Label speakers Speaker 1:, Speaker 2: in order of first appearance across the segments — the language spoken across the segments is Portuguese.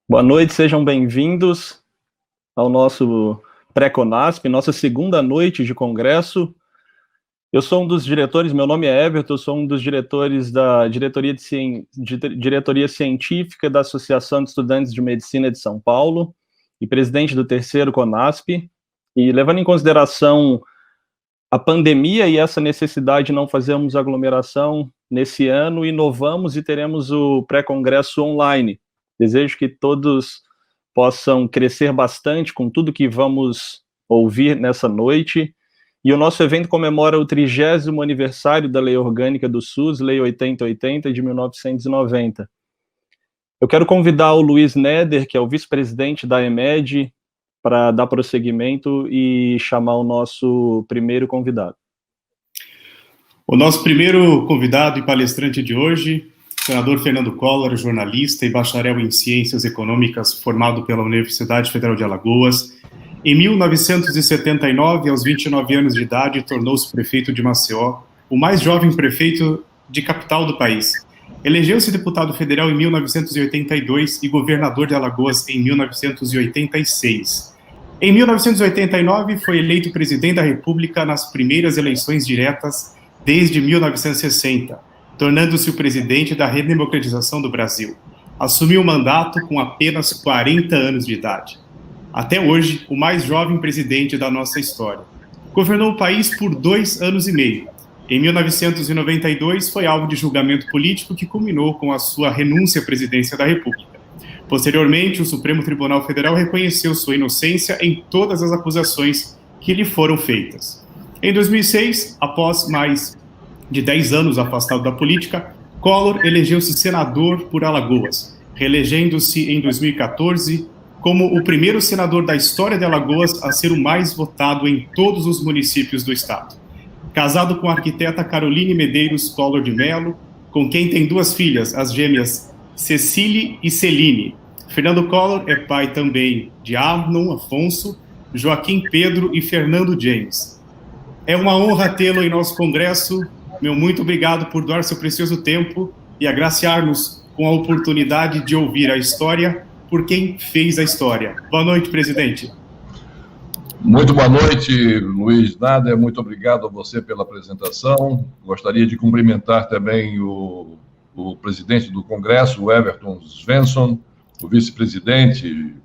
Speaker 1: Boa noite, sejam bem-vindos ao nosso pré-CONASP, nossa segunda noite de congresso. Eu sou um dos diretores, meu nome é Everton, eu sou um dos diretores da diretoria científica da Associação de Estudantes de Medicina de São Paulo e presidente do terceiro CONASP. E levando em consideração a pandemia e essa necessidade de não fazermos aglomeração nesse ano, inovamos e teremos o pré-congresso online. Desejo que todos possam crescer bastante com tudo que vamos ouvir nessa noite. E o nosso evento comemora o 30º aniversário da Lei Orgânica do SUS, Lei 8080 de 1990. Eu quero convidar o Luiz Neder, que é o vice-presidente da EMED, para dar prosseguimento e chamar o nosso primeiro convidado.
Speaker 2: O nosso primeiro convidado e palestrante de hoje, senador Fernando Collor, jornalista e bacharel em Ciências Econômicas, formado pela Universidade Federal de Alagoas. Em 1979, aos 29 anos de idade, tornou-se prefeito de Maceió, o mais jovem prefeito de capital do país. Elegeu-se deputado federal em 1982 e governador de Alagoas em 1986. Em 1989, foi eleito presidente da República nas primeiras eleições diretas desde 1960, tornando-se o presidente da redemocratização do Brasil. Assumiu o mandato com apenas 40 anos de idade. Até hoje, o mais jovem presidente da nossa história. Governou o país por 2 anos e meio. Em 1992, foi alvo de julgamento político que culminou com a sua renúncia à presidência da República. Posteriormente, o Supremo Tribunal Federal reconheceu sua inocência em todas as acusações que lhe foram feitas. Em 2006, após mais de 10 anos afastado da política, Collor elegeu-se senador por Alagoas, reelegendo-se em 2014 como o primeiro senador da história de Alagoas a ser o mais votado em todos os municípios do estado. Casado com a arquiteta Caroline Medeiros Collor de Mello, com quem tem 2 filhas, as gêmeas Cecília e Celine. Fernando Collor é pai também de Arnon Afonso, Joaquim Pedro e Fernando James. É uma honra tê-lo em nosso congresso. Meu muito obrigado por doar seu precioso tempo e agraciar-nos com a oportunidade de ouvir a história por quem fez a história. Boa noite, presidente.
Speaker 3: Muito boa noite, Luiz Nader. Muito obrigado a você pela apresentação. Gostaria de cumprimentar também o presidente do Congresso, o Everton Svensson, o vice-presidente,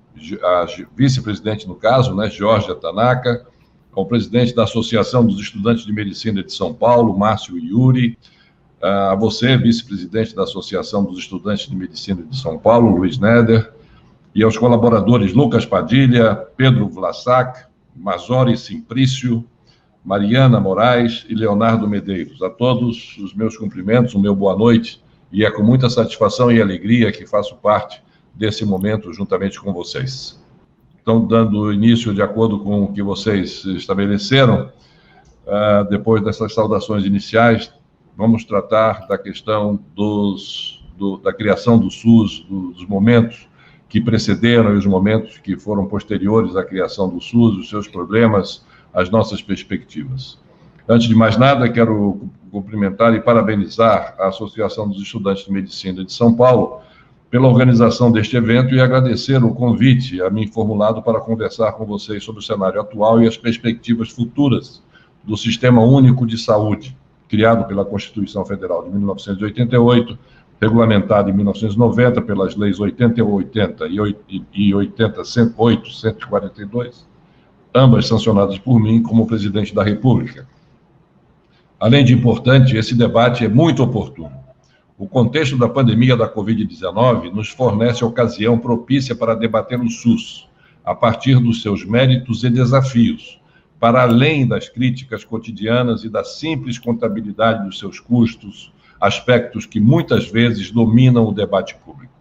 Speaker 3: a vice-presidente no caso, né, Georgia Tanaka, ao presidente da Associação dos Estudantes de Medicina de São Paulo, Márcio Yuri, a você, vice-presidente da Associação dos Estudantes de Medicina de São Paulo, Luiz Neder, e aos colaboradores Lucas Padilha, Pedro Vlasak, Mazori Simprício, Mariana Moraes e Leonardo Medeiros. A todos os meus cumprimentos, o meu boa noite, e é com muita satisfação e alegria que faço parte desse momento juntamente com vocês. Então, dando início de acordo com o que vocês estabeleceram, depois dessas saudações iniciais, vamos tratar da questão da criação do SUS, dos momentos que precederam e os momentos que foram posteriores à criação do SUS, os seus problemas, as nossas perspectivas. Antes de mais nada, quero cumprimentar e parabenizar a Associação dos Estudantes de Medicina de São Paulo pela organização deste evento e agradecer o convite a mim formulado para conversar com vocês sobre o cenário atual e as perspectivas futuras do Sistema Único de Saúde, criado pela Constituição Federal de 1988, regulamentado em 1990 pelas leis 8080 e 80.108/142, ambas sancionadas por mim como presidente da República. Além de importante, esse debate é muito oportuno. O contexto da pandemia da Covid-19 nos fornece ocasião propícia para debater o SUS, a partir dos seus méritos e desafios, para além das críticas cotidianas e da simples contabilidade dos seus custos, aspectos que muitas vezes dominam o debate público.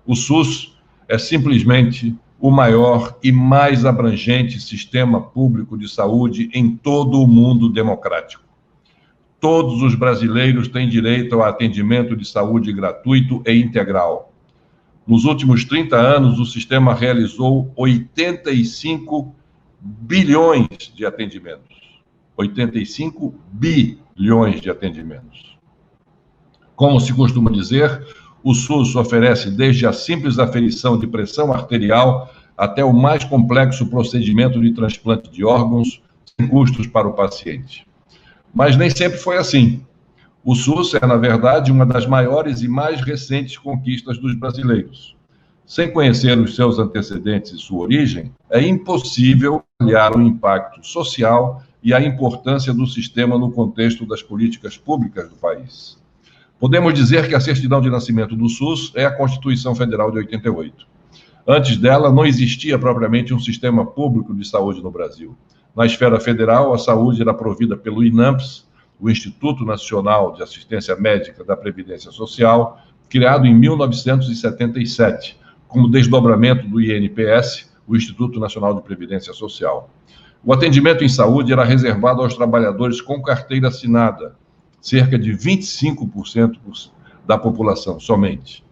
Speaker 3: O SUS é simplesmente o maior e mais abrangente sistema público de saúde em todo o mundo democrático. Todos os brasileiros têm direito ao atendimento de saúde gratuito e integral. Nos últimos 30 anos, o sistema realizou 85 bilhões de atendimentos. 85 bilhões de atendimentos. Como se costuma dizer, O SUS oferece desde a simples aferição de pressão arterial até o mais complexo procedimento de transplante de órgãos, sem custos para o paciente. Mas nem sempre foi assim. O SUS é, na verdade, uma das maiores e mais recentes conquistas dos brasileiros. Sem conhecer os seus antecedentes e sua origem, é impossível avaliar o impacto social e a importância do sistema no contexto das políticas públicas do país. Podemos dizer que a certidão de nascimento do SUS é a Constituição Federal de 88. Antes dela, não existia propriamente um sistema público de saúde no Brasil. Na esfera federal, a saúde era provida pelo INAMPS, o Instituto Nacional de Assistência Médica da Previdência Social, criado em 1977, como desdobramento do INPS, o Instituto Nacional de Previdência Social. O atendimento em saúde era reservado aos trabalhadores com carteira assinada, cerca de 25% da população somente.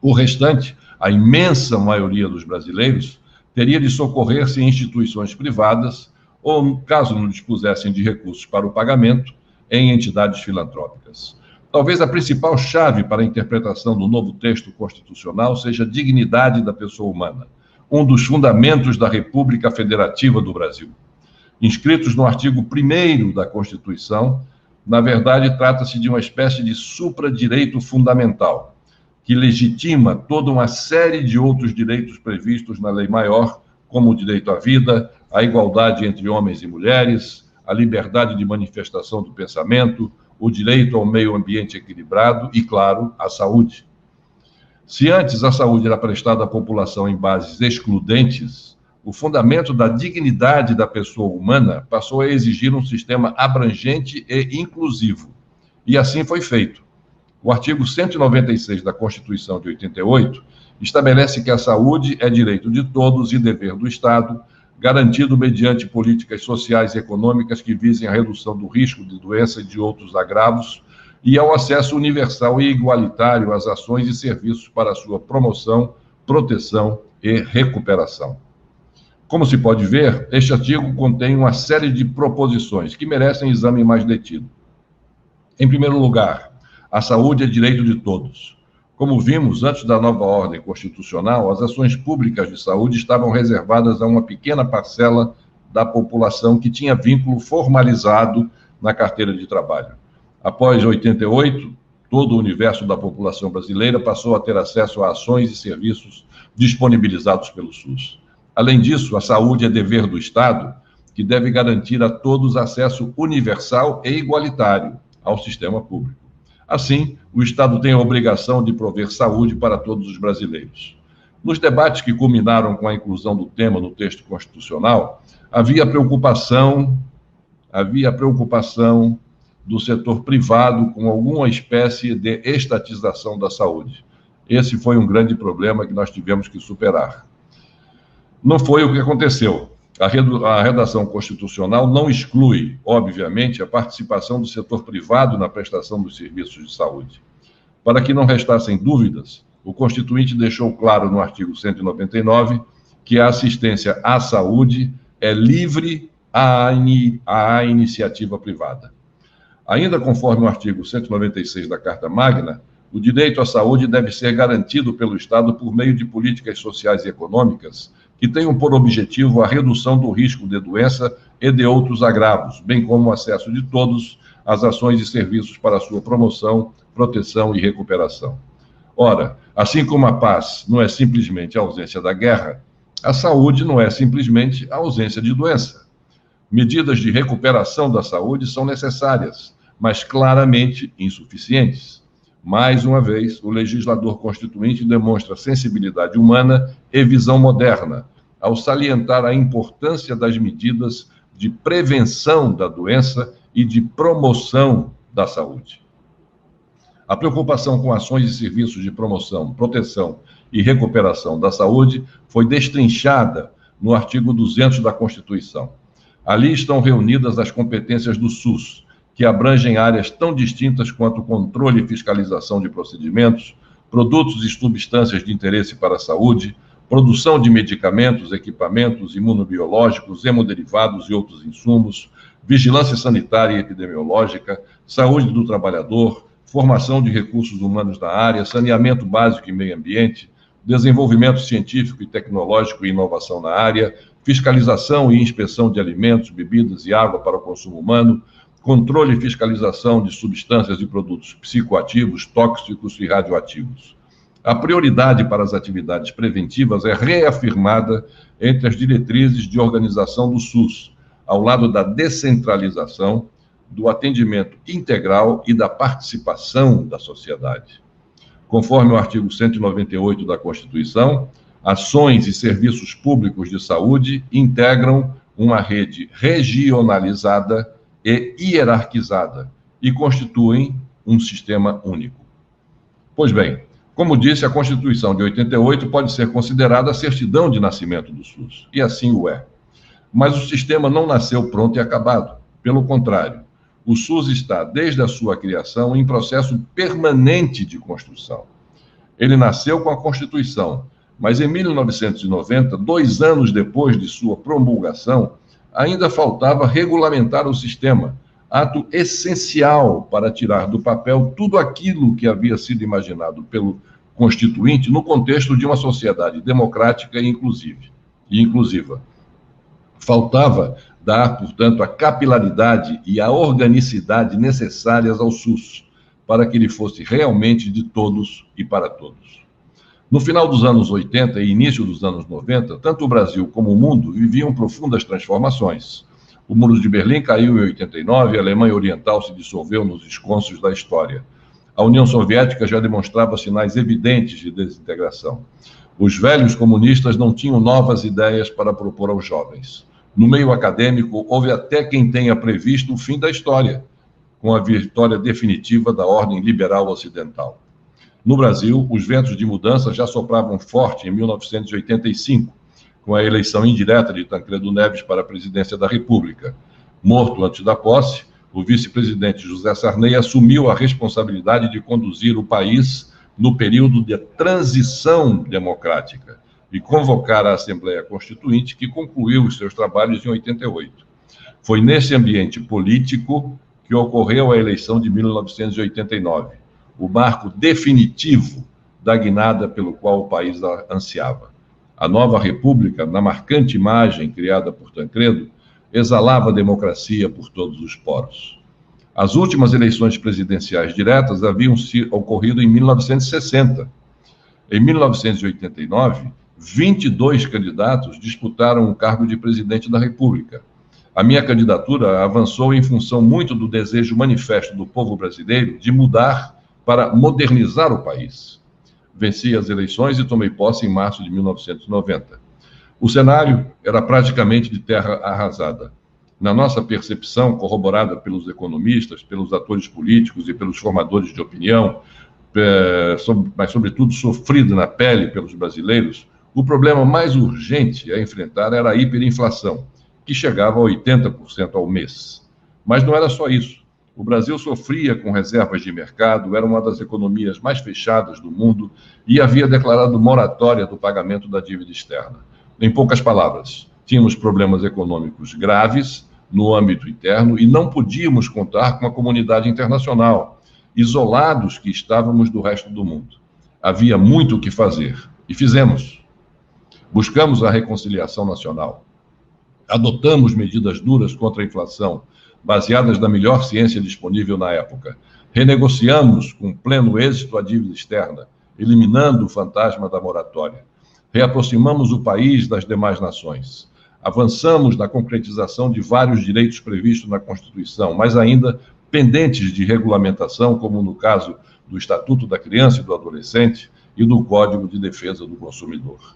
Speaker 3: O restante, a imensa maioria dos brasileiros, teria de socorrer-se em instituições privadas ou, caso não dispusessem de recursos para o pagamento, em entidades filantrópicas. Talvez a principal chave para a interpretação do novo texto constitucional seja a dignidade da pessoa humana, um dos fundamentos da República Federativa do Brasil. Inscritos no artigo 1º da Constituição, na verdade, trata-se de uma espécie de supradireito fundamental, que legitima toda uma série de outros direitos previstos na lei maior, como o direito à vida, a igualdade entre homens e mulheres, a liberdade de manifestação do pensamento, o direito ao meio ambiente equilibrado e, claro, a saúde. Se antes a saúde era prestada à população em bases excludentes, o fundamento da dignidade da pessoa humana passou a exigir um sistema abrangente e inclusivo. E assim foi feito. O artigo 196 da Constituição de 88 estabelece que a saúde é direito de todos e dever do Estado, garantido mediante políticas sociais e econômicas que visem a redução do risco de doença e de outros agravos, e ao acesso universal e igualitário às ações e serviços para a sua promoção, proteção e recuperação. Como se pode ver, este artigo contém uma série de proposições que merecem exame mais detido. Em primeiro lugar, a saúde é direito de todos. Como vimos, antes da nova ordem constitucional, as ações públicas de saúde estavam reservadas a uma pequena parcela da população que tinha vínculo formalizado na carteira de trabalho. Após 88, todo o universo da população brasileira passou a ter acesso a ações e serviços disponibilizados pelo SUS. Além disso, a saúde é dever do Estado, que deve garantir a todos acesso universal e igualitário ao sistema público. Assim, o Estado tem a obrigação de prover saúde para todos os brasileiros. Nos debates que culminaram com a inclusão do tema no texto constitucional, havia preocupação do setor privado com alguma espécie de estatização da saúde. Esse foi um grande problema que nós tivemos que superar. Não foi o que aconteceu. A redação constitucional não exclui, obviamente, a participação do setor privado na prestação dos serviços de saúde. Para que não restassem dúvidas, o Constituinte deixou claro no artigo 199 que a assistência à saúde é livre à iniciativa privada. Ainda conforme o artigo 196 da Carta Magna, o direito à saúde deve ser garantido pelo Estado por meio de políticas sociais e econômicas que tenham por objetivo a redução do risco de doença e de outros agravos, bem como o acesso de todos às ações e serviços para sua promoção, proteção e recuperação. Ora, assim como a paz não é simplesmente a ausência da guerra, a saúde não é simplesmente a ausência de doença. Medidas de recuperação da saúde são necessárias, mas claramente insuficientes. Mais uma vez, o legislador constituinte demonstra sensibilidade humana e visão moderna, ao salientar a importância das medidas de prevenção da doença e de promoção da saúde. A preocupação com ações e serviços de promoção, proteção e recuperação da saúde foi destrinchada no artigo 200 da Constituição. Ali estão reunidas as competências do SUS, que abrangem áreas tão distintas quanto controle e fiscalização de procedimentos, produtos e substâncias de interesse para a saúde, produção de medicamentos, equipamentos imunobiológicos, hemoderivados e outros insumos, vigilância sanitária e epidemiológica, saúde do trabalhador, formação de recursos humanos na área, saneamento básico e meio ambiente, desenvolvimento científico e tecnológico e inovação na área, fiscalização e inspeção de alimentos, bebidas e água para o consumo humano, controle e fiscalização de substâncias e produtos psicoativos, tóxicos e radioativos. A prioridade para as atividades preventivas é reafirmada entre as diretrizes de organização do SUS, ao lado da descentralização, do atendimento integral e da participação da sociedade. Conforme o artigo 198 da Constituição, ações e serviços públicos de saúde integram uma rede regionalizada e hierarquizada e constituem um sistema único. Pois bem, como disse, a Constituição de 88 pode ser considerada a certidão de nascimento do SUS, e assim o é. Mas o sistema não nasceu pronto e acabado. Pelo contrário, o SUS está, desde a sua criação, em processo permanente de construção. Ele nasceu com a Constituição, mas em 1990, 2 anos depois de sua promulgação, ainda faltava regulamentar o sistema, ato essencial para tirar do papel tudo aquilo que havia sido imaginado pelo Constituinte no contexto de uma sociedade democrática e inclusiva. Faltava dar, portanto, a capilaridade e a organicidade necessárias ao SUS, para que ele fosse realmente de todos e para todos. No final dos anos 80 e início dos anos 90, tanto o Brasil como o mundo viviam profundas transformações. O Muro de Berlim caiu em 89 e a Alemanha Oriental se dissolveu nos esconcos da história. A União Soviética já demonstrava sinais evidentes de desintegração. Os velhos comunistas não tinham novas ideias para propor aos jovens. No meio acadêmico, houve até quem tenha previsto o fim da história, com a vitória definitiva da ordem liberal ocidental. No Brasil, os ventos de mudança já sopravam forte em 1985, com a eleição indireta de Tancredo Neves para a presidência da República. Morto antes da posse, o vice-presidente José Sarney assumiu a responsabilidade de conduzir o país no período de transição democrática e convocar a Assembleia Constituinte, que concluiu os seus trabalhos em 88. Foi nesse ambiente político que ocorreu a eleição de 1989, o marco definitivo da guinada pelo qual o país ansiava. A nova república, na marcante imagem criada por Tancredo, exalava a democracia por todos os poros. As últimas eleições presidenciais diretas haviam ocorrido em 1960. Em 1989, 22 candidatos disputaram o cargo de presidente da República. A minha candidatura avançou em função muito do desejo manifesto do povo brasileiro de mudar para modernizar o país. Venci as eleições e tomei posse em março de 1990. O cenário era praticamente de terra arrasada. Na nossa percepção, corroborada pelos economistas, pelos atores políticos e pelos formadores de opinião, mas, sobretudo, sofrida na pele pelos brasileiros, o problema mais urgente a enfrentar era a hiperinflação, que chegava a 80% ao mês. Mas não era só isso. O Brasil sofria com reservas de mercado, era uma das economias mais fechadas do mundo e havia declarado moratória do pagamento da dívida externa. Em poucas palavras, tínhamos problemas econômicos graves no âmbito interno e não podíamos contar com a comunidade internacional, isolados que estávamos do resto do mundo. Havia muito o que fazer e fizemos. Buscamos a reconciliação nacional. Adotamos medidas duras contra a inflação, baseadas na melhor ciência disponível na época. Renegociamos com pleno êxito a dívida externa, eliminando o fantasma da moratória. Reaproximamos o país das demais nações. Avançamos na concretização de vários direitos previstos na Constituição, mas ainda pendentes de regulamentação, como no caso do Estatuto da Criança e do Adolescente e do Código de Defesa do Consumidor.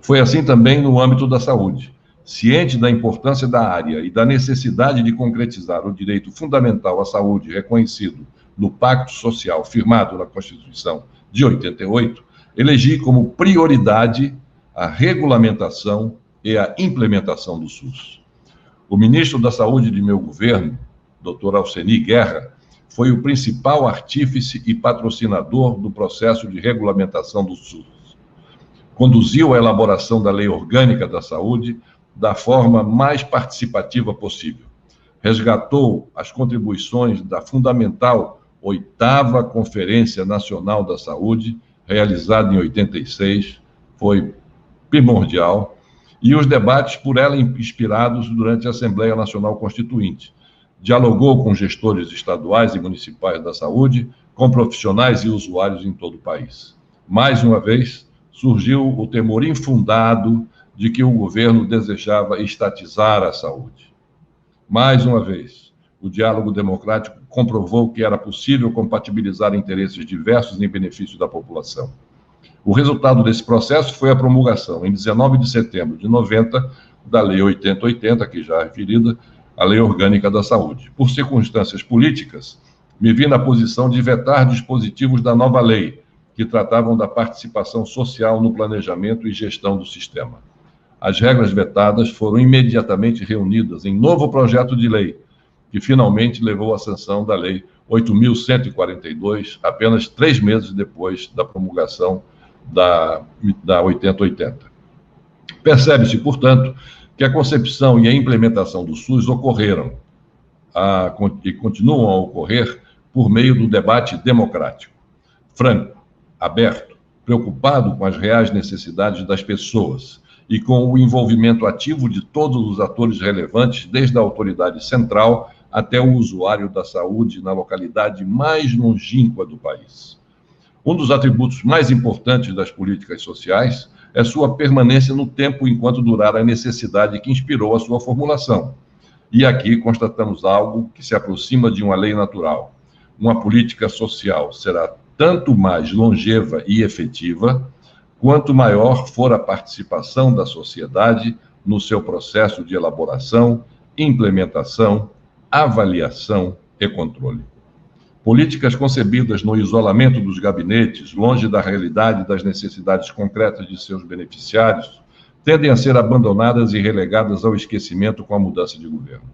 Speaker 3: Foi assim também no âmbito da saúde. Ciente da importância da área e da necessidade de concretizar o direito fundamental à saúde reconhecido no Pacto Social firmado na Constituição de 88, elegi como prioridade a regulamentação e a implementação do SUS. O ministro da Saúde de meu governo, Dr. Alceni Guerra, foi o principal artífice e patrocinador do processo de regulamentação do SUS. Conduziu a elaboração da Lei Orgânica da Saúde da forma mais participativa possível. Resgatou as contribuições da fundamental 8ª Conferência Nacional da Saúde, realizada em 86, foi primordial, e os debates por ela inspirados durante a Assembleia Nacional Constituinte. Dialogou com gestores estaduais e municipais da saúde, com profissionais e usuários em todo o país. Mais uma vez, surgiu o temor infundado de que o governo desejava estatizar a saúde. Mais uma vez, o diálogo democrático comprovou que era possível compatibilizar interesses diversos em benefício da população. O resultado desse processo foi a promulgação, em 19 de setembro de 90, da Lei 8080, que já é referida, a Lei Orgânica da Saúde. Por circunstâncias políticas, me vi na posição de vetar dispositivos da nova lei, que tratavam da participação social no planejamento e gestão do sistema. As regras vetadas foram imediatamente reunidas em novo projeto de lei, que finalmente levou à sanção da Lei 8.142, apenas 3 meses depois da promulgação da 8080. Percebe-se, portanto, que a concepção e a implementação do SUS ocorreram e continuam a ocorrer por meio do debate democrático, franco, aberto, preocupado com as reais necessidades das pessoas e com o envolvimento ativo de todos os atores relevantes, desde a autoridade central até o usuário da saúde na localidade mais longínqua do país. Um dos atributos mais importantes das políticas sociais é sua permanência no tempo enquanto durar a necessidade que inspirou a sua formulação. E aqui constatamos algo que se aproxima de uma lei natural. Uma política social será tanto mais longeva e efetiva, quanto maior for a participação da sociedade no seu processo de elaboração, implementação, avaliação e controle. Políticas concebidas no isolamento dos gabinetes, longe da realidade e das necessidades concretas de seus beneficiários, tendem a ser abandonadas e relegadas ao esquecimento com a mudança de governo.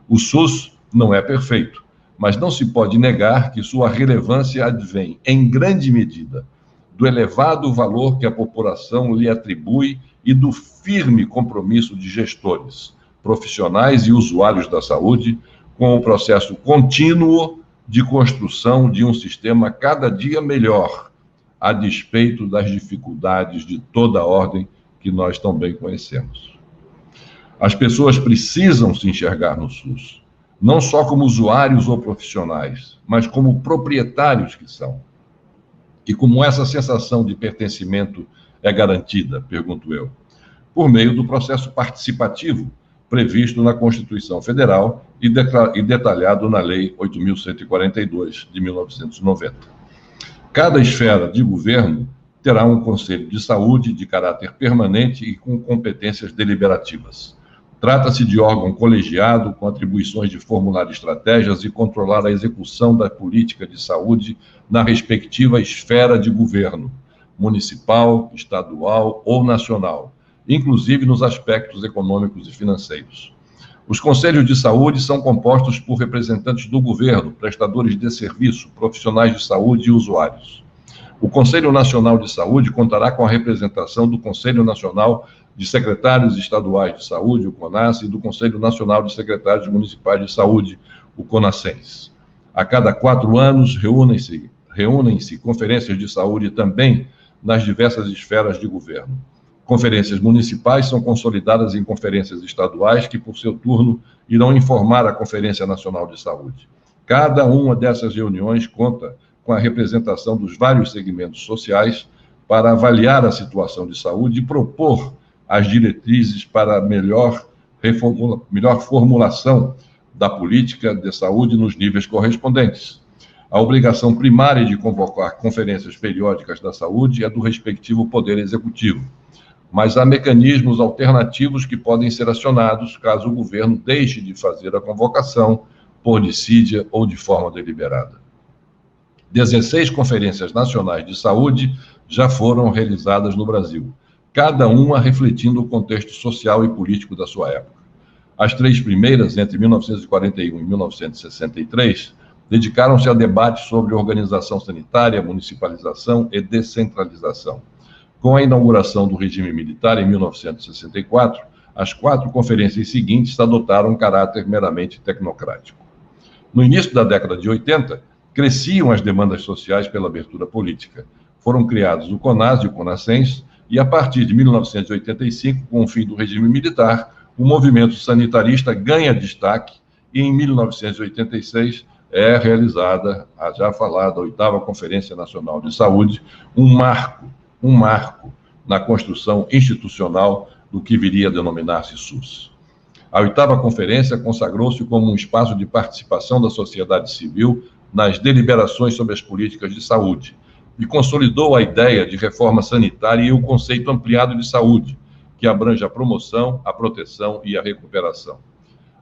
Speaker 3: O SUS não é perfeito, mas não se pode negar que sua relevância advém, em grande medida, do elevado valor que a população lhe atribui e do firme compromisso de gestores, profissionais e usuários da saúde com o processo contínuo de construção de um sistema cada dia melhor, a despeito das dificuldades de toda a ordem que nós tão bem conhecemos. As pessoas precisam se enxergar no SUS, não só como usuários ou profissionais, mas como proprietários que são. E como essa sensação de pertencimento é garantida, pergunto eu? Por meio do processo participativo previsto na Constituição Federal e detalhado na Lei 8.142, de 1990. Cada esfera de governo terá um Conselho de Saúde de caráter permanente e com competências deliberativas. Trata-se de órgão colegiado com atribuições de formular estratégias e controlar a execução da política de saúde na respectiva esfera de governo, municipal, estadual ou nacional, inclusive nos aspectos econômicos e financeiros. Os conselhos de saúde são compostos por representantes do governo, prestadores de serviço, profissionais de saúde e usuários. O Conselho Nacional de Saúde contará com a representação do Conselho Nacional de Secretários Estaduais de Saúde, o CONAS, e do Conselho Nacional de Secretários Municipais de Saúde, o CONASENS. A cada 4 anos, reúnem-se conferências de saúde também nas diversas esferas de governo. Conferências municipais são consolidadas em conferências estaduais que, por seu turno, irão informar a Conferência Nacional de Saúde. Cada uma dessas reuniões conta com a representação dos vários segmentos sociais para avaliar a situação de saúde e propor as diretrizes para melhor formulação da política de saúde nos níveis correspondentes. A obrigação primária de convocar conferências periódicas da saúde é do respectivo Poder Executivo, mas há mecanismos alternativos que podem ser acionados caso o governo deixe de fazer a convocação por dissídia ou de forma deliberada. 16 conferências nacionais de saúde já foram realizadas no Brasil, cada uma refletindo o contexto social e político da sua época. As 3 primeiras, entre 1941 e 1963, dedicaram-se a debates sobre organização sanitária, municipalização e descentralização. Com a inauguração do regime militar em 1964, as 4 conferências seguintes adotaram um caráter meramente tecnocrático. No início da década de 80, Cresciam as demandas sociais pela abertura política. Foram criados o CONAS e o CONASCENS, e a partir de 1985, com o fim do regime militar, o movimento sanitarista ganha destaque e em 1986 é realizada a já falada 8ª Conferência Nacional de Saúde, um marco na construção institucional do que viria a denominar-se SUS. A 8ª Conferência consagrou-se como um espaço de participação da sociedade civil nas deliberações sobre as políticas de saúde e consolidou a ideia de reforma sanitária e o conceito ampliado de saúde, que abrange a promoção, a proteção e a recuperação.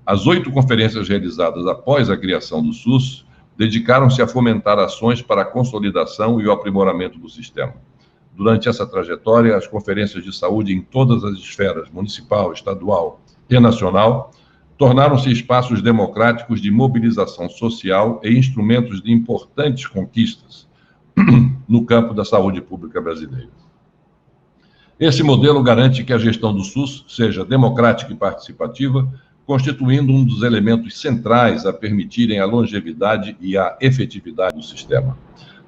Speaker 3: As 8 conferências realizadas após a criação do SUS dedicaram-se a fomentar ações para a consolidação e o aprimoramento do sistema. Durante essa trajetória, as conferências de saúde em todas as esferas, municipal, estadual e nacional, tornaram-se espaços democráticos de mobilização social e instrumentos de importantes conquistas no campo da saúde pública brasileira. Esse modelo garante que a gestão do SUS seja democrática e participativa, constituindo um dos elementos centrais a permitirem a longevidade e a efetividade do sistema.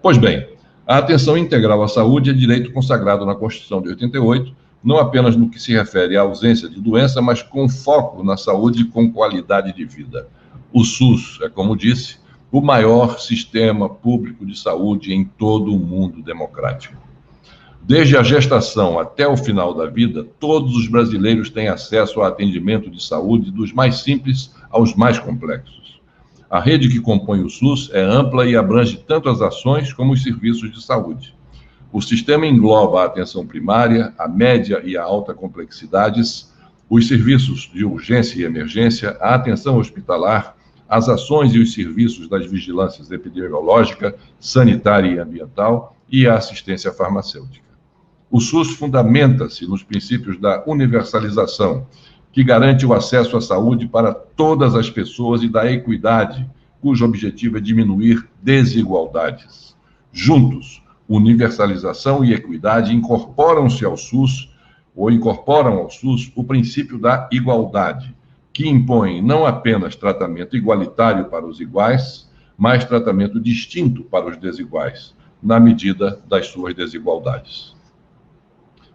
Speaker 3: Pois bem, a atenção integral à saúde é direito consagrado na Constituição de 88, não apenas no que se refere à ausência de doença, mas com foco na saúde com qualidade de vida. O SUS é, como disse, o maior sistema público de saúde em todo o mundo democrático. Desde a gestação até o final da vida, todos os brasileiros têm acesso a atendimento de saúde dos mais simples aos mais complexos. A rede que compõe o SUS é ampla e abrange tanto as ações como os serviços de saúde. O sistema engloba a atenção primária, a média e a alta complexidades, os serviços de urgência e emergência, a atenção hospitalar, as ações e os serviços das vigilâncias epidemiológica, sanitária e ambiental e a assistência farmacêutica. O SUS fundamenta-se nos princípios da universalização, que garante o acesso à saúde para todas as pessoas e da equidade, cujo objetivo é diminuir desigualdades. Juntos, universalização e equidade incorporam ao SUS o princípio da igualdade, que impõe não apenas tratamento igualitário para os iguais, mas tratamento distinto para os desiguais, na medida das suas desigualdades.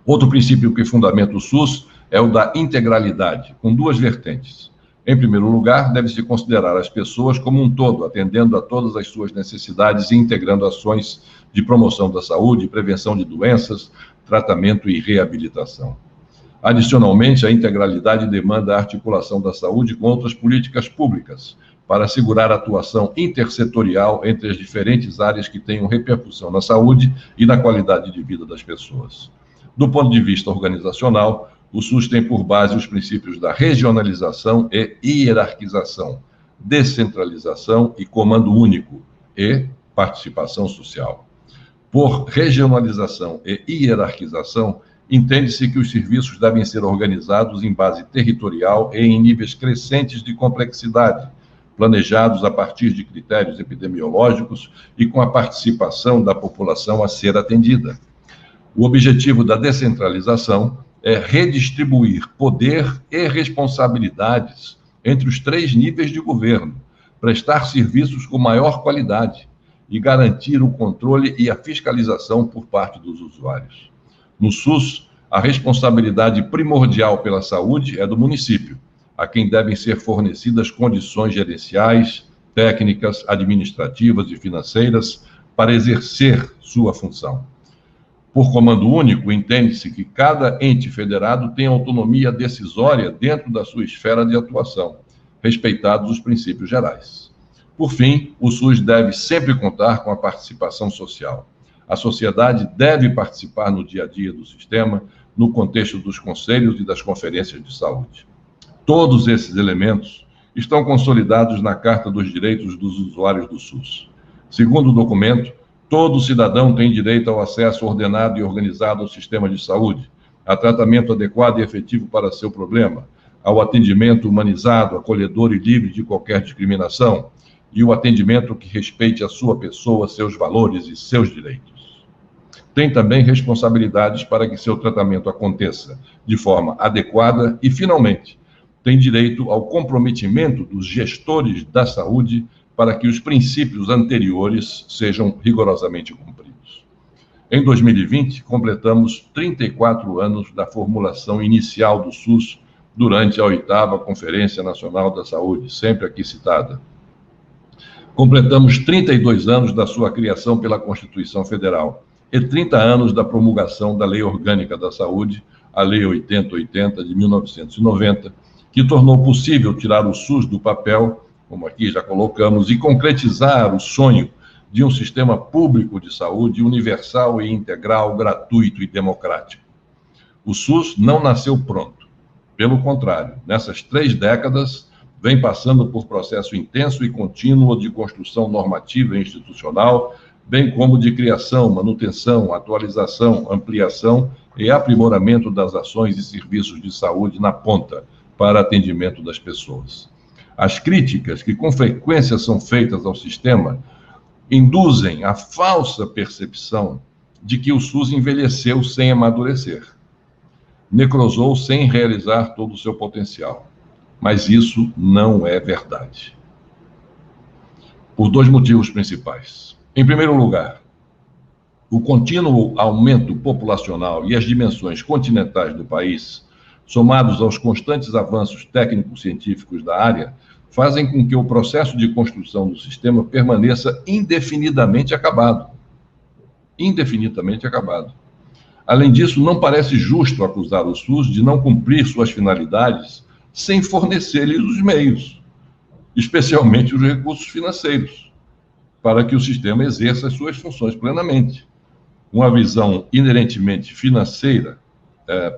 Speaker 3: Outro princípio que fundamenta o SUS é o da integralidade, com 2 vertentes. Em primeiro lugar, deve-se considerar as pessoas como um todo, atendendo a todas as suas necessidades e integrando ações de promoção da saúde, prevenção de doenças, tratamento e reabilitação. Adicionalmente, a integralidade demanda a articulação da saúde com outras políticas públicas, para assegurar a atuação intersetorial entre as diferentes áreas que tenham repercussão na saúde e na qualidade de vida das pessoas. Do ponto de vista organizacional, o SUS tem por base os princípios da regionalização e hierarquização, descentralização e comando único, e participação social. Por regionalização e hierarquização, entende-se que os serviços devem ser organizados em base territorial e em níveis crescentes de complexidade, planejados a partir de critérios epidemiológicos e com a participação da população a ser atendida. O objetivo da descentralização é redistribuir poder e responsabilidades entre os 3 níveis de governo, prestar serviços com maior qualidade e garantir o controle e a fiscalização por parte dos usuários. No SUS, a responsabilidade primordial pela saúde é do município, a quem devem ser fornecidas condições gerenciais, técnicas, administrativas e financeiras para exercer sua função. Por comando único, entende-se que cada ente federado tem autonomia decisória dentro da sua esfera de atuação, respeitados os princípios gerais. Por fim, o SUS deve sempre contar com a participação social. A sociedade deve participar no dia a dia do sistema, no contexto dos conselhos e das conferências de saúde. Todos esses elementos estão consolidados na Carta dos Direitos dos Usuários do SUS. Segundo o documento, todo cidadão tem direito ao acesso ordenado e organizado ao sistema de saúde, a tratamento adequado e efetivo para seu problema, ao atendimento humanizado, acolhedor e livre de qualquer discriminação, e o atendimento que respeite a sua pessoa, seus valores e seus direitos. Tem também responsabilidades para que seu tratamento aconteça de forma adequada e, finalmente, tem direito ao comprometimento dos gestores da saúde para que os princípios anteriores sejam rigorosamente cumpridos. Em 2020, completamos 34 anos da formulação inicial do SUS durante a 8ª Conferência Nacional da Saúde, sempre aqui citada. Completamos 32 anos da sua criação pela Constituição Federal e 30 anos da promulgação da Lei Orgânica da Saúde, a Lei 8080 de 1990, que tornou possível tirar o SUS do papel, como aqui já colocamos, e concretizar o sonho de um sistema público de saúde universal e integral, gratuito e democrático. O SUS não nasceu pronto. Pelo contrário, nessas 3 décadas, vem passando por processo intenso e contínuo de construção normativa e institucional, bem como de criação, manutenção, atualização, ampliação e aprimoramento das ações e serviços de saúde na ponta, para atendimento das pessoas. As críticas que com frequência são feitas ao sistema induzem a falsa percepção de que o SUS envelheceu sem amadurecer, necrosou sem realizar todo o seu potencial. Mas isso não é verdade. Por 2 motivos principais. Em primeiro lugar, o contínuo aumento populacional e as dimensões continentais do país, somados aos constantes avanços técnico-científicos da área, fazem com que o processo de construção do sistema permaneça indefinidamente acabado. Indefinidamente acabado. Além disso, não parece justo acusar o SUS de não cumprir suas finalidades sem fornecer-lhes os meios, especialmente os recursos financeiros, para que o sistema exerça as suas funções plenamente. Uma visão inerentemente financeira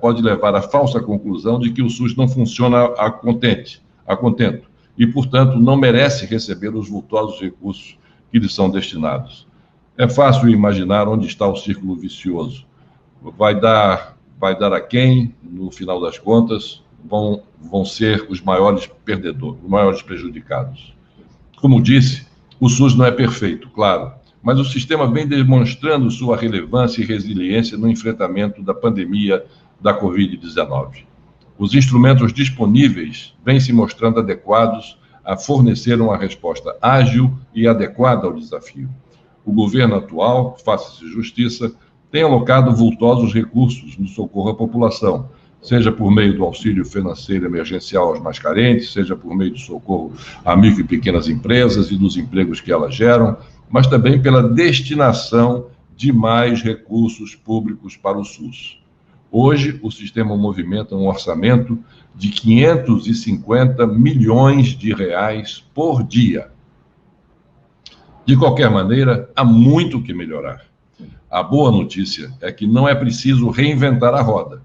Speaker 3: pode levar à falsa conclusão de que o SUS não funciona a contento, e, portanto, não merece receber os vultosos recursos que lhe são destinados. É fácil imaginar onde está o círculo vicioso. Vai dar a quem, no final das contas, vão ser os maiores perdedores, os maiores prejudicados. Como disse, o SUS não é perfeito, claro, mas o sistema vem demonstrando sua relevância e resiliência no enfrentamento da pandemia da Covid-19. Os instrumentos disponíveis vêm se mostrando adequados a fornecer uma resposta ágil e adequada ao desafio. O governo atual, faça-se justiça, tem alocado vultosos recursos no socorro à população, seja por meio do auxílio financeiro emergencial aos mais carentes, seja por meio do socorro a micro e pequenas empresas e dos empregos que elas geram, mas também pela destinação de mais recursos públicos para o SUS. Hoje, o sistema movimenta um orçamento de 550 milhões de reais por dia. De qualquer maneira, há muito que melhorar. A boa notícia é que não é preciso reinventar a roda.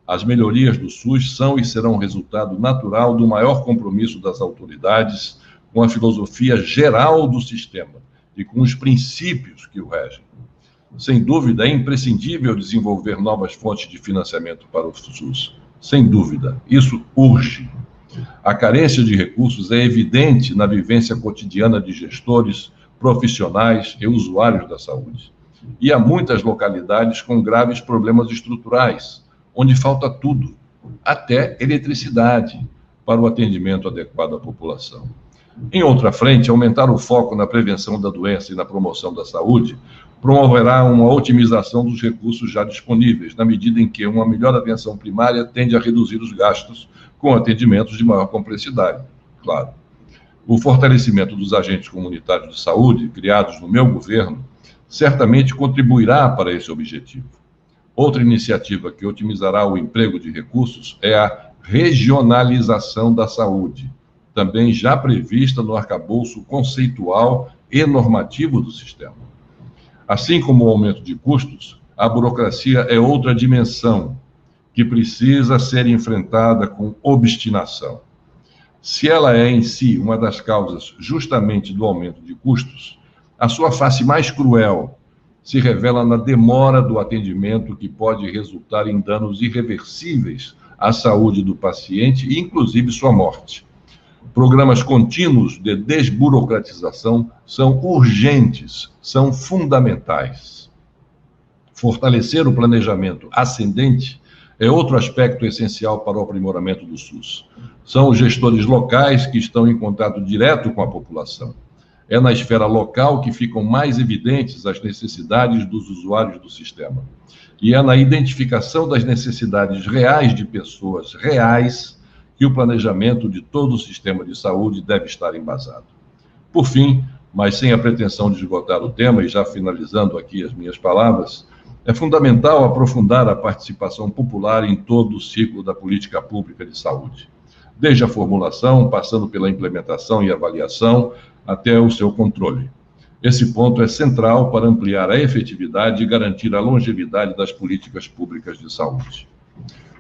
Speaker 3: As melhorias do SUS são e serão resultado natural do maior compromisso das autoridades com a filosofia geral do sistema e com os princípios que o regem. Sem dúvida, é imprescindível desenvolver novas fontes de financiamento para o SUS. Sem dúvida, isso urge. A carência de recursos é evidente na vivência cotidiana de gestores, profissionais e usuários da saúde. E há muitas localidades com graves problemas estruturais, onde falta tudo, até eletricidade, para o atendimento adequado à população. Em outra frente, aumentar o foco na prevenção da doença e na promoção da saúde promoverá uma otimização dos recursos já disponíveis, na medida em que uma melhor atenção primária tende a reduzir os gastos com atendimentos de maior complexidade, claro. O fortalecimento dos agentes comunitários de saúde, criados no meu governo, certamente contribuirá para esse objetivo. Outra iniciativa que otimizará o emprego de recursos é a regionalização da saúde, também já prevista no arcabouço conceitual e normativo do sistema. Assim como o aumento de custos, a burocracia é outra dimensão que precisa ser enfrentada com obstinação. Se ela é em si uma das causas justamente do aumento de custos, a sua face mais cruel se revela na demora do atendimento, que pode resultar em danos irreversíveis à saúde do paciente e, inclusive, sua morte. Programas contínuos de desburocratização são urgentes, são fundamentais. Fortalecer o planejamento ascendente é outro aspecto essencial para o aprimoramento do SUS. São os gestores locais que estão em contato direto com a população. É na esfera local que ficam mais evidentes as necessidades dos usuários do sistema. E é na identificação das necessidades reais de pessoas reais que o planejamento de todo o sistema de saúde deve estar embasado. Por fim, mas sem a pretensão de esgotar o tema, e já finalizando aqui as minhas palavras, é fundamental aprofundar a participação popular em todo o ciclo da política pública de saúde, desde a formulação, passando pela implementação e avaliação, até o seu controle. Esse ponto é central para ampliar a efetividade e garantir a longevidade das políticas públicas de saúde.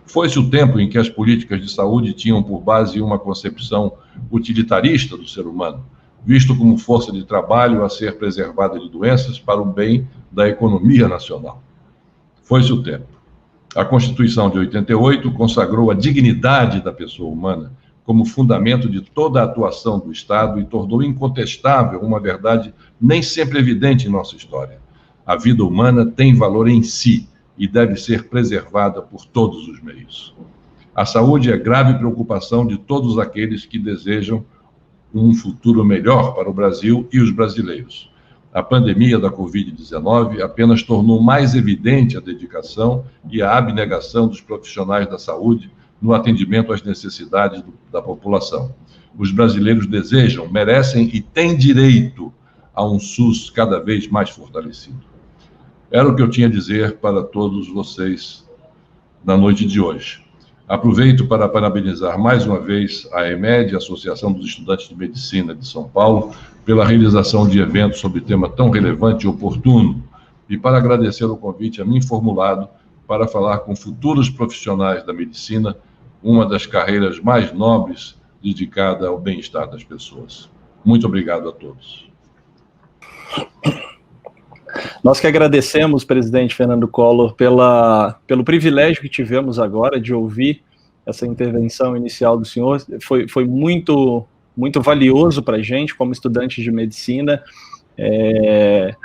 Speaker 3: Foi-se o tempo em que as políticas de saúde tinham por base uma concepção utilitarista do ser humano, visto como força de trabalho a ser preservada de doenças para o bem da economia nacional. Foi-se o tempo. A Constituição de 88 consagrou a dignidade da pessoa humana como fundamento de toda a atuação do Estado e tornou incontestável uma verdade nem sempre evidente em nossa história. A vida humana tem valor em si e deve ser preservada por todos os meios. A saúde é grave preocupação de todos aqueles que desejam um futuro melhor para o Brasil e os brasileiros. A pandemia da Covid-19 apenas tornou mais evidente a dedicação e a abnegação dos profissionais da saúde no atendimento às necessidades da população. Os brasileiros desejam, merecem e têm direito a um SUS cada vez mais fortalecido. Era o que eu tinha a dizer para todos vocês na noite de hoje. Aproveito para parabenizar mais uma vez a EMED, a Associação dos Estudantes de Medicina de São Paulo, pela realização de eventos sobre tema tão relevante e oportuno, e para agradecer o convite a mim formulado para falar com futuros profissionais da medicina, uma das carreiras mais nobres dedicada ao bem-estar das pessoas. Muito obrigado a todos.
Speaker 1: Nós que agradecemos, presidente Fernando Collor, pelo privilégio que tivemos agora de ouvir essa intervenção inicial do senhor. Foi muito, muito valioso para a gente, como estudantes de medicina,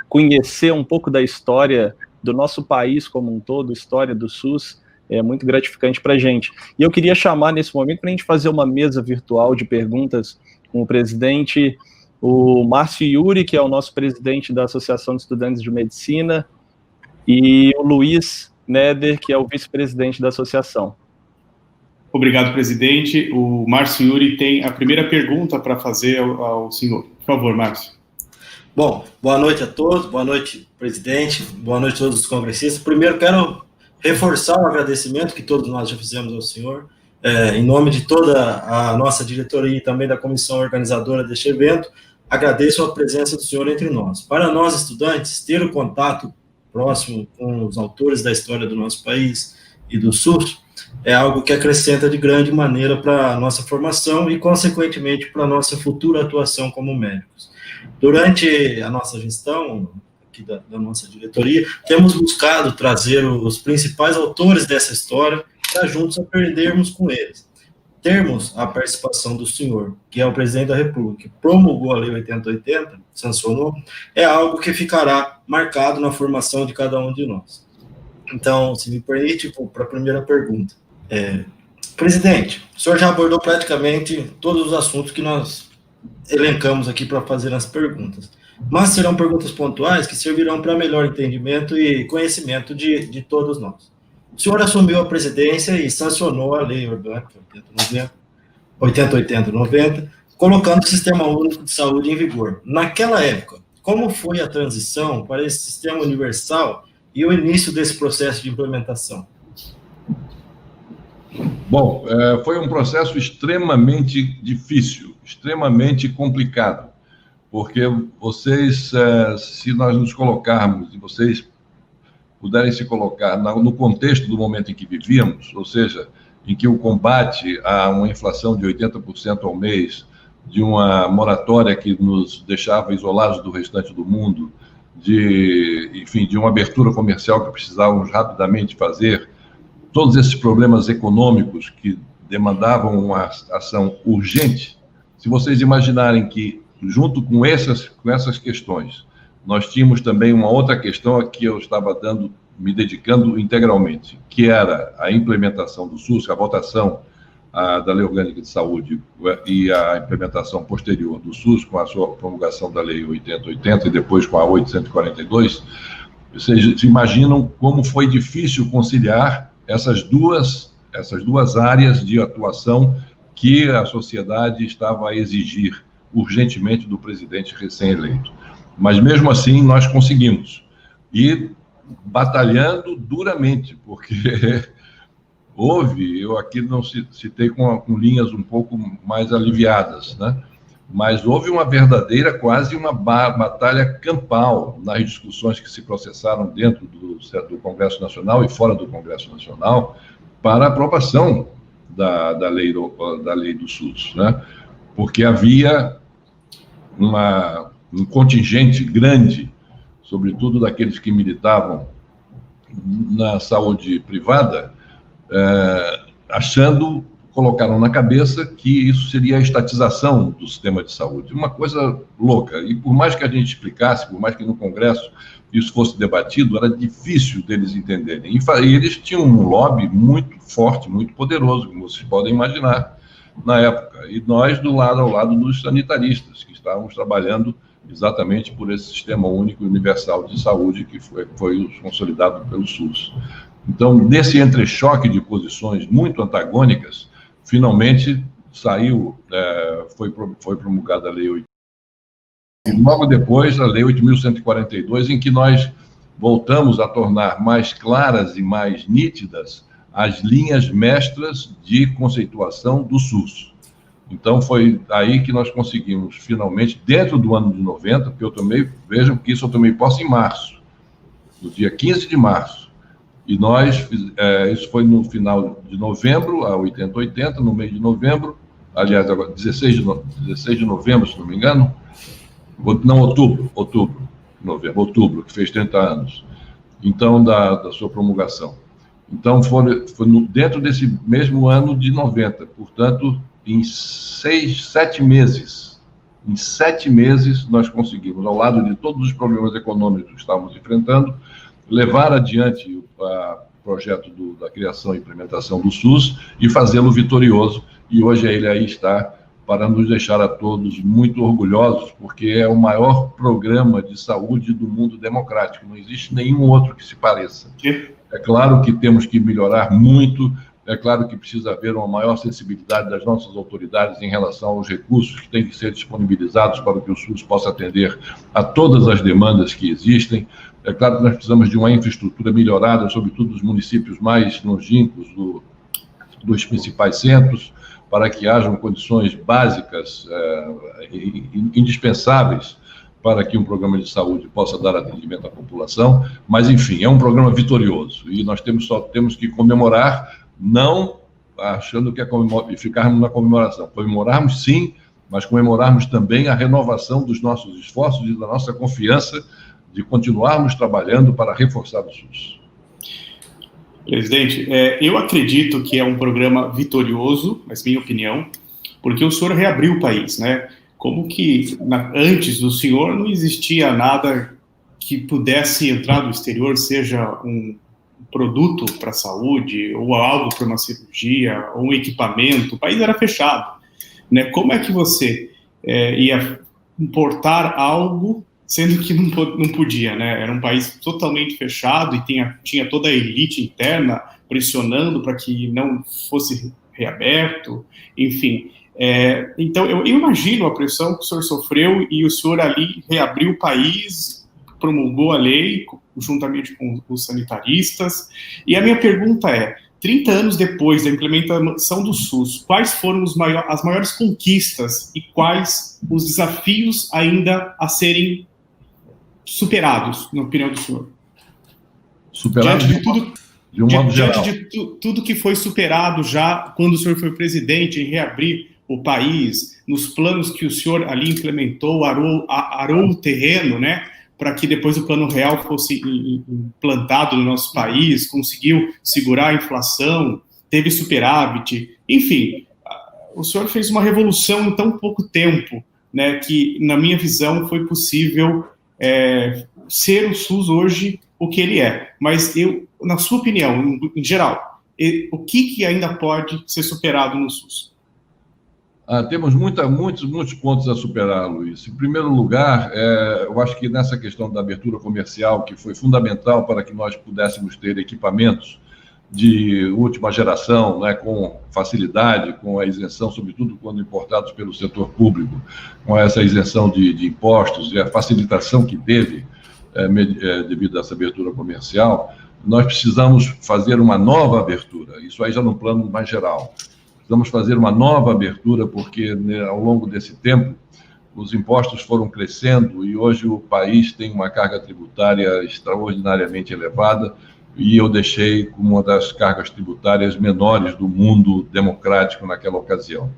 Speaker 1: conhecer um pouco da história do nosso país como um todo, história do SUS, é muito gratificante para a gente. E eu queria chamar nesse momento para a gente fazer uma mesa virtual de perguntas com o presidente, o Márcio Yuri, que é o nosso presidente da Associação de Estudantes de Medicina, e o Luiz Neder, que é o vice-presidente da associação.
Speaker 2: Obrigado, presidente. O Márcio Yuri tem a primeira pergunta para fazer ao senhor. Por favor, Márcio.
Speaker 4: Bom, boa noite a todos, boa noite, presidente, boa noite a todos os congressistas. Primeiro, quero reforçar o agradecimento que todos nós já fizemos ao senhor, em nome de toda a nossa diretoria e também da comissão organizadora deste evento. Agradeço a presença do senhor entre nós. Para nós, estudantes, ter o contato próximo com os autores da história do nosso país e do SUS é algo que acrescenta de grande maneira para a nossa formação e, consequentemente, para a nossa futura atuação como médicos. Durante a nossa gestão, aqui da nossa diretoria, temos buscado trazer os principais autores dessa história para juntos aprendermos com eles. Termos a participação do senhor, que é o presidente da República, que promulgou a Lei 8080, sancionou, é algo que ficará marcado na formação de cada um de nós. Então, se me permite, para a primeira pergunta. Presidente, o senhor já abordou praticamente todos os assuntos que nós elencamos aqui para fazer as perguntas, mas serão perguntas pontuais que servirão para melhor entendimento e conhecimento de todos nós. O senhor assumiu a presidência e sancionou a Lei Orgânica 8080-90, colocando o Sistema Único de Saúde em vigor. Naquela época, como foi a transição para esse sistema universal e o início desse processo de implementação?
Speaker 3: Bom, foi um processo extremamente difícil, extremamente complicado, porque vocês, se nós nos colocarmos, e vocês puderem se colocar no contexto do momento em que vivíamos, ou seja, em que o combate a uma inflação de 80% ao mês, de uma moratória que nos deixava isolados do restante do mundo, de uma abertura comercial que precisávamos rapidamente fazer, todos esses problemas econômicos que demandavam uma ação urgente, se vocês imaginarem que, junto com essas questões, nós tínhamos também uma outra questão a que eu estava me dedicando integralmente, que era a implementação do SUS, a votação da Lei Orgânica de Saúde e a implementação posterior do SUS, com a sua promulgação da Lei 8080 e depois com a 842, vocês imaginam como foi difícil conciliar essas duas áreas de atuação que a sociedade estava a exigir urgentemente do presidente recém-eleito. Mas, mesmo assim, nós conseguimos. E batalhando duramente, porque eu aqui não citei com linhas um pouco mais aliviadas, né? Mas houve uma verdadeira, quase uma batalha campal nas discussões que se processaram dentro do Congresso Nacional e fora do Congresso Nacional para a aprovação da lei do SUS, né? Porque havia um contingente grande, sobretudo daqueles que militavam na saúde privada, colocaram na cabeça que isso seria a estatização do sistema de saúde. Uma coisa louca. E por mais que a gente explicasse, por mais que no Congresso isso fosse debatido, era difícil deles entenderem. E eles tinham um lobby muito forte, muito poderoso, como vocês podem imaginar, na época. E nós ao lado dos sanitaristas, que estávamos trabalhando exatamente por esse sistema único e universal de saúde que foi consolidado pelo SUS. Então, nesse entrechoque de posições muito antagônicas, finalmente foi promulgada a Lei 8.000. E logo depois, a Lei 8.142, em que nós voltamos a tornar mais claras e mais nítidas as linhas mestras de conceituação do SUS. Então, foi aí que nós conseguimos, finalmente, dentro do ano de 90, porque vejam que isso eu tomei posse em março, no dia 15 de março. E isso foi no final de novembro, a 8080, no mês de novembro, aliás, agora 16 de novembro, se não me engano, não, outubro, que fez 30 anos, então, da sua promulgação. Então, foi dentro desse mesmo ano de 90, portanto, em 7 meses, nós conseguimos, ao lado de todos os problemas econômicos que estávamos enfrentando, levar adiante o projeto da criação e implementação do SUS e fazê-lo vitorioso. E hoje ele aí está para nos deixar a todos muito orgulhosos, porque é o maior programa de saúde do mundo democrático. Não existe nenhum outro que se pareça. É claro que temos que melhorar muito, é claro que precisa haver uma maior sensibilidade das nossas autoridades em relação aos recursos que têm que ser disponibilizados para que o SUS possa atender a todas as demandas que existem. É claro que nós precisamos de uma infraestrutura melhorada, sobretudo nos municípios mais longínquos dos principais centros, para que hajam condições básicas, indispensáveis, para que um programa de saúde possa dar atendimento à população. Mas, enfim, é um programa vitorioso. E nós só temos que comemorar, não achando que ficarmos na comemoração. Comemorarmos, sim, mas comemorarmos também a renovação dos nossos esforços e da nossa confiança de continuarmos trabalhando para reforçar o SUS.
Speaker 2: Presidente, eu acredito que é um programa vitorioso, mas minha opinião, porque o senhor reabriu o país, né? Como que antes do senhor não existia nada que pudesse entrar do exterior, seja um produto para a saúde, ou algo para uma cirurgia, ou um equipamento, o país era fechado, né? Como é que você ia importar algo sendo que não podia, né? Era um país totalmente fechado e tinha toda a elite interna pressionando para que não fosse reaberto, enfim. Então, eu imagino a pressão que o senhor sofreu e o senhor ali reabriu o país, promulgou a lei, juntamente com os sanitaristas. E a minha pergunta é, 30 anos depois da implementação do SUS, quais foram as maiores conquistas e quais os desafios ainda a serem superados, na opinião do senhor?
Speaker 3: Superados de um modo geral.
Speaker 2: Diante de tudo que foi superado já quando o senhor foi presidente, em reabrir o país, nos planos que o senhor ali implementou, arou o terreno, né, para que depois o Plano Real fosse implantado no nosso país, conseguiu segurar a inflação, teve superávit, enfim, o senhor fez uma revolução em tão pouco tempo, né, que, na minha visão, foi possível ser o SUS hoje o que ele é. Mas na sua opinião, em geral, o que ainda pode ser superado no SUS?
Speaker 3: Temos muitos pontos a superar, Luiz. Em primeiro lugar, eu acho que nessa questão da abertura comercial, que foi fundamental para que nós pudéssemos ter equipamentos de última geração, né, com facilidade, com a isenção, sobretudo quando importados pelo setor público, com essa isenção de impostos e a facilitação que teve devido a essa abertura comercial, nós precisamos fazer uma nova abertura, isso aí já no plano mais geral. Precisamos fazer uma nova abertura, porque ao longo desse tempo os impostos foram crescendo e hoje o país tem uma carga tributária extraordinariamente elevada e eu deixei como uma das cargas tributárias menores do mundo democrático naquela ocasião.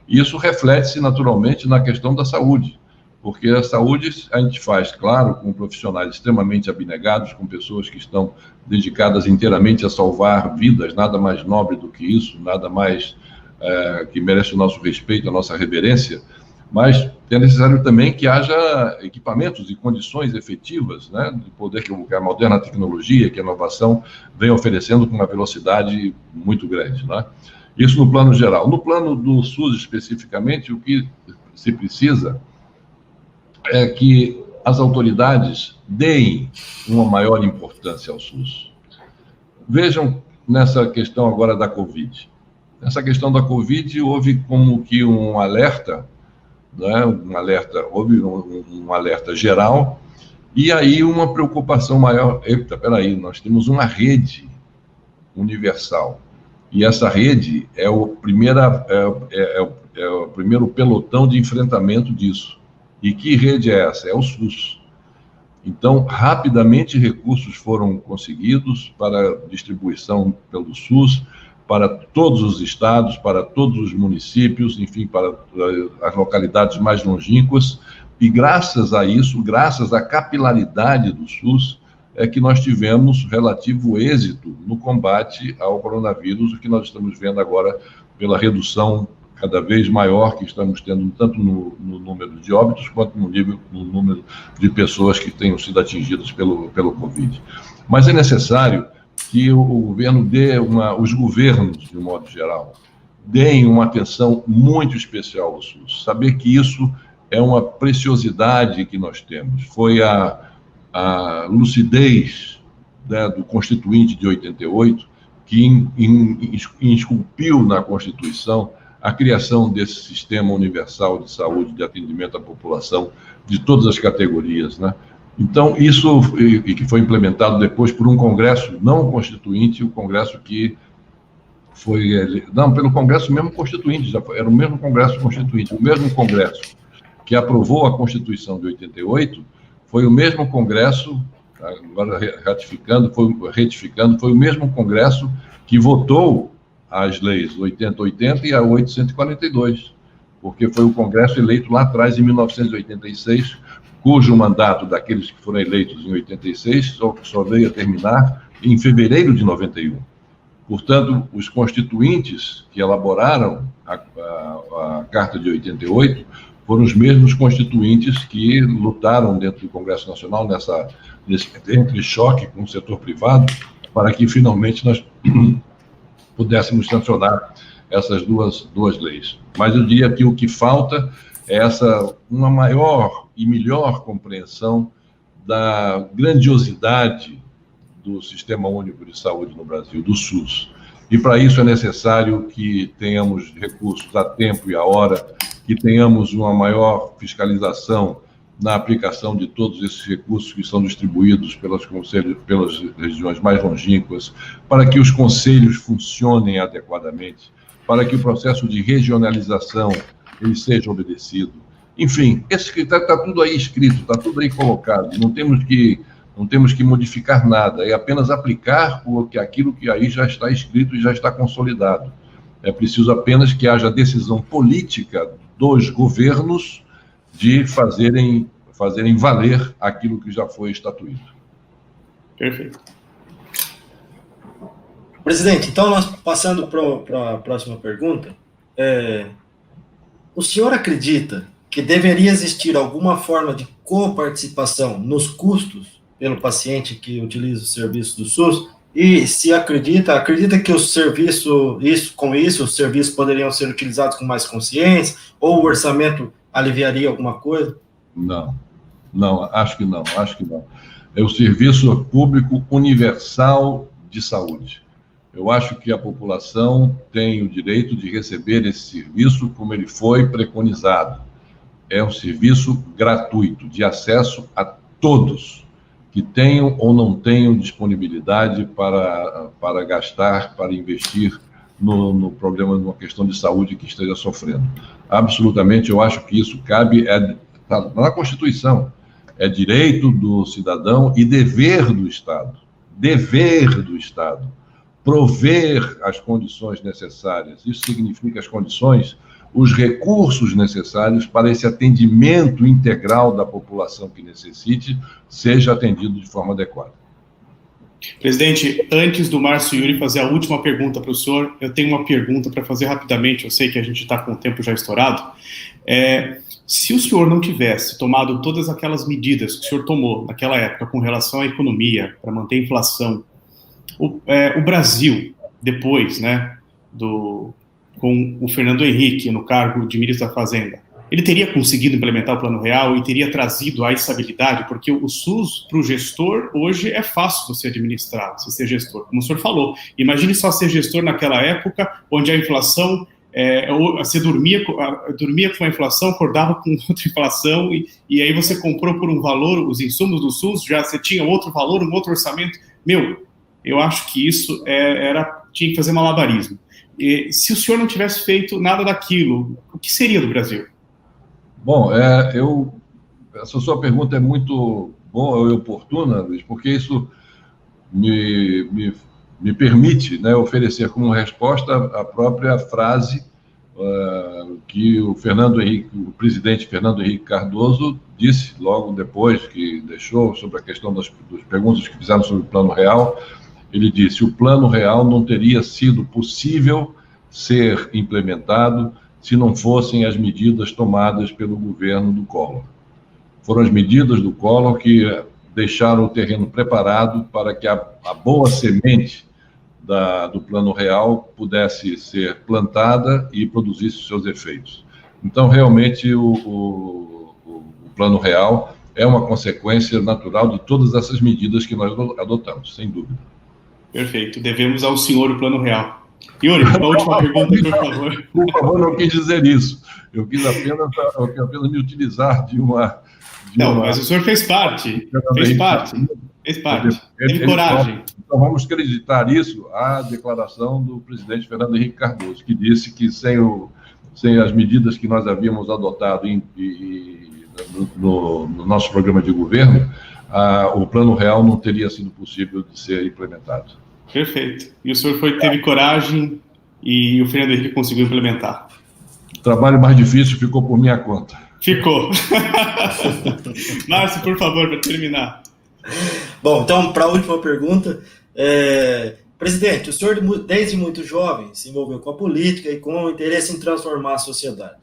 Speaker 3: Isso reflete-se naturalmente na questão da saúde, porque a saúde a gente faz, claro, com profissionais extremamente abnegados, com pessoas que estão dedicadas inteiramente a salvar vidas, nada mais nobre do que isso, nada mais que merece o nosso respeito, a nossa reverência, mas é necessário também que haja equipamentos e condições efetivas, né, de poder que a moderna tecnologia, que a inovação vem oferecendo com uma velocidade muito grande, né? Isso no plano geral. No plano do SUS, especificamente, o que se precisa é que as autoridades deem uma maior importância ao SUS. Vejam nessa questão agora da Covid. Nessa questão da Covid, houve como que um alerta, né? Houve um alerta geral, e aí uma preocupação maior. Peraí, nós temos uma rede universal, e essa rede é o primeiro pelotão de enfrentamento disso. E que rede é essa? É o SUS. Então, rapidamente, recursos foram conseguidos para distribuição pelo SUS, para todos os estados, para todos os municípios, enfim, para as localidades mais longínquas, e graças a isso, graças à capilaridade do SUS, é que nós tivemos relativo êxito no combate ao coronavírus, o que nós estamos vendo agora pela redução cada vez maior que estamos tendo, tanto no número de óbitos, quanto no número de pessoas que tenham sido atingidas pelo Covid. Mas é necessário que o governo os governos, de um modo geral, deem uma atenção muito especial ao SUS. Saber que isso é uma preciosidade que nós temos. Foi a lucidez, né, do Constituinte de 88 que esculpiu na Constituição a criação desse sistema universal de saúde, de atendimento à população de todas as categorias, né? Então, isso que foi implementado depois por um Congresso não constituinte, o Congresso que foi... Não, pelo Congresso mesmo constituinte, já era o mesmo Congresso constituinte, o mesmo Congresso que aprovou a Constituição de 88, foi o mesmo Congresso, agora retificando, foi o mesmo Congresso que votou as leis 8080 e a 842, porque foi o Congresso eleito lá atrás, em 1986, cujo mandato daqueles que foram eleitos em 86 só veio a terminar em fevereiro de 91. Portanto, os constituintes que elaboraram a Carta de 88 foram os mesmos constituintes que lutaram dentro do Congresso Nacional nesse entre-choque com o setor privado, para que finalmente nós pudéssemos sancionar essas duas leis. Mas eu diria que o que falta é uma maior e melhor compreensão da grandiosidade do Sistema Único de Saúde no Brasil, do SUS. E para isso é necessário que tenhamos recursos a tempo e a hora, que tenhamos uma maior fiscalização na aplicação de todos esses recursos que são distribuídos pelas regiões mais longínquas, para que os conselhos funcionem adequadamente, para que o processo de regionalização ele seja obedecido. Enfim, esse critério está tudo aí escrito, está tudo aí colocado, não temos que modificar nada, é apenas aplicar aquilo que aí já está escrito e já está consolidado. É preciso apenas que haja decisão política dos governos de fazerem valer aquilo que já foi estatuído.
Speaker 2: Perfeito.
Speaker 4: Presidente, então nós passando para a próxima pergunta, o senhor acredita que deveria existir alguma forma de coparticipação nos custos pelo paciente que utiliza o serviço do SUS, E se acredita que o serviço, com isso, os serviços poderiam ser utilizados com mais consciência, ou o orçamento aliviaria alguma coisa?
Speaker 3: Não, acho que não. É o serviço público universal de saúde. Eu acho que a população tem o direito de receber esse serviço como ele foi preconizado. É um serviço gratuito, de acesso a todos que tenham ou não tenham disponibilidade para gastar, para investir no problema, numa questão de saúde que esteja sofrendo. Absolutamente, eu acho que isso cabe na Constituição. É direito do cidadão e dever do Estado. Dever do Estado. Prover as condições necessárias. Isso significa as condições, os recursos necessários para esse atendimento integral da população que necessite seja atendido de forma adequada.
Speaker 2: Presidente, antes do Márcio Yuri fazer a última pergunta para o senhor, eu tenho uma pergunta para fazer rapidamente, eu sei que a gente está com o tempo já estourado. Se o senhor não tivesse tomado todas aquelas medidas que o senhor tomou naquela época com relação à economia, para manter a inflação, o Brasil, depois, né, com o Fernando Henrique no cargo de ministro da Fazenda, ele teria conseguido implementar o Plano Real e teria trazido a estabilidade, porque o SUS, para o gestor, hoje é fácil você administrar, você ser gestor, como o senhor falou. Imagine só ser gestor naquela época, onde a inflação, você dormia com a inflação, acordava com outra inflação, e aí você comprou por um valor os insumos do SUS, já você tinha outro valor, um outro orçamento. Eu acho que isso tinha que fazer malabarismo. E, se o senhor não tivesse feito nada daquilo, o que seria do Brasil?
Speaker 3: Bom, essa sua pergunta é muito boa e oportuna, Luiz, porque isso me permite, né, oferecer como resposta a própria frase que o presidente Fernando Henrique Cardoso disse logo depois que deixou, sobre a questão das perguntas que fizeram sobre o Plano Real. Ele disse: o Plano Real não teria sido possível ser implementado se não fossem as medidas tomadas pelo governo do Collor. Foram as medidas do Collor que deixaram o terreno preparado para que a boa semente do Plano Real pudesse ser plantada e produzisse os seus efeitos. Então, realmente, o Plano Real é uma consequência natural de todas essas medidas que nós adotamos, sem dúvida.
Speaker 2: Perfeito. Devemos ao senhor o Plano Real. Yuri, a última pergunta, por favor.
Speaker 3: Por favor, não quis dizer isso. Eu quis apenas me utilizar de uma...
Speaker 2: Mas o senhor fez parte. Teve coragem.
Speaker 3: Então, vamos acreditar isso à declaração do presidente Fernando Henrique Cardoso, que disse que sem as medidas que nós havíamos adotado no nosso programa de governo, o Plano Real não teria sido possível de ser implementado.
Speaker 2: Perfeito. E o senhor teve coragem e o Fernando Henrique conseguiu implementar.
Speaker 3: O trabalho mais difícil ficou por minha conta.
Speaker 2: Ficou. Márcio, por favor, para terminar.
Speaker 4: Bom, então, para a última pergunta, presidente, o senhor desde muito jovem se envolveu com a política e com o interesse em transformar a sociedade.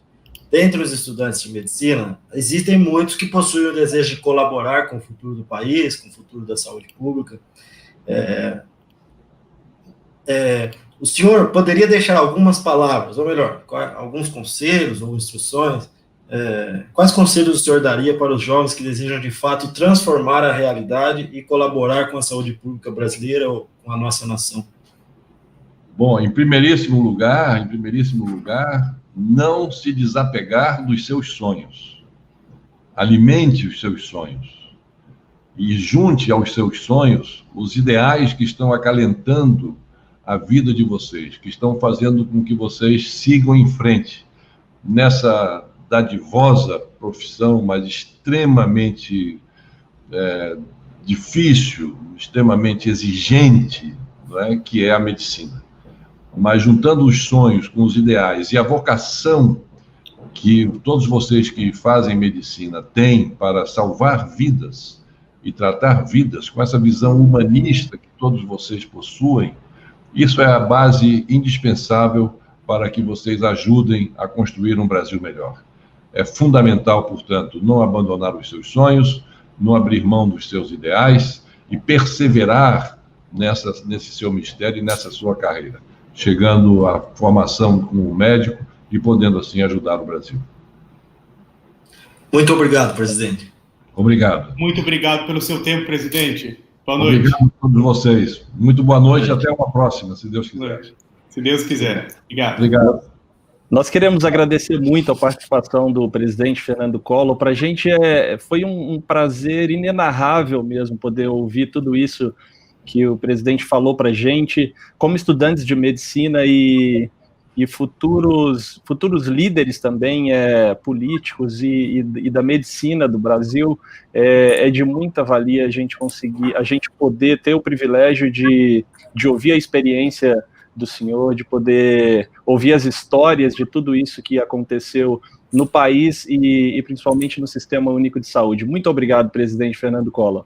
Speaker 4: Dentre os estudantes de medicina, existem muitos que possuem o desejo de colaborar com o futuro do país, com o futuro da saúde pública. O senhor poderia deixar algumas palavras, ou melhor, alguns conselhos ou instruções? Quais conselhos o senhor daria para os jovens que desejam, de fato, transformar a realidade e colaborar com a saúde pública brasileira ou com a nossa nação?
Speaker 3: Bom, em primeiríssimo lugar, não se desapegar dos seus sonhos. Alimente os seus sonhos. E junte aos seus sonhos os ideais que estão acalentando a vida de vocês, que estão fazendo com que vocês sigam em frente nessa dadivosa profissão, mas extremamente difícil, extremamente exigente, que é a medicina. Mas juntando os sonhos com os ideais e a vocação que todos vocês que fazem medicina têm para salvar vidas e tratar vidas com essa visão humanista que todos vocês possuem, isso é a base indispensável para que vocês ajudem a construir um Brasil melhor. É fundamental, portanto, não abandonar os seus sonhos, não abrir mão dos seus ideais e perseverar nesse seu mistério e nessa sua carreira, chegando à formação como médico e podendo, assim, ajudar o Brasil.
Speaker 4: Muito obrigado, presidente.
Speaker 3: Obrigado.
Speaker 2: Muito obrigado pelo seu tempo, presidente. Boa noite.
Speaker 3: Obrigado a todos vocês. Muito boa noite e até uma próxima, se Deus quiser.
Speaker 2: Se Deus quiser. Obrigado.
Speaker 3: Obrigado.
Speaker 1: Nós queremos agradecer muito a participação do presidente Fernando Collor. Para a gente foi um prazer inenarrável mesmo poder ouvir tudo isso que o presidente falou para a gente, como estudantes de medicina e futuros líderes também políticos e da medicina do Brasil. É de muita valia a gente poder ter o privilégio de ouvir a experiência do senhor, de poder ouvir as histórias de tudo isso que aconteceu no país e principalmente no Sistema Único de Saúde. Muito obrigado, presidente Fernando Collor.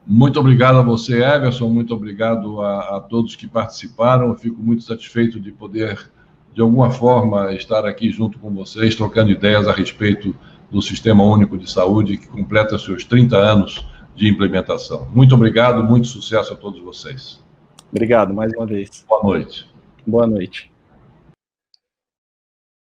Speaker 3: Muito obrigado a você, Everson, muito obrigado a todos que participaram. Eu fico muito satisfeito de poder, de alguma forma, estar aqui junto com vocês, trocando ideias a respeito do Sistema Único de Saúde, que completa seus 30 anos de implementação. Muito obrigado, muito sucesso a todos vocês.
Speaker 1: Obrigado, mais uma vez.
Speaker 3: Boa noite.
Speaker 1: Boa noite.